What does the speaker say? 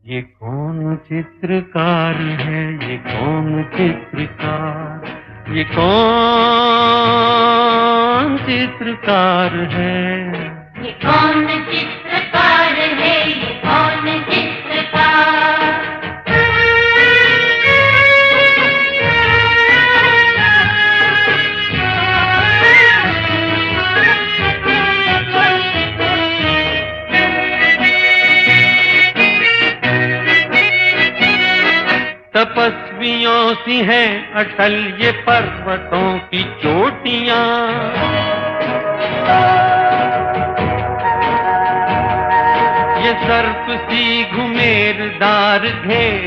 ये कौन चित्रकार है, ये कौन चित्रकार, ये कौन चित्रकार है। ये कौन चित्रकार है, ये कौन चित्रकार। तपस्वियों सी हैं अटल ये पर्वतों की चोटियां, ये सर्प सी घुमेरदार घेर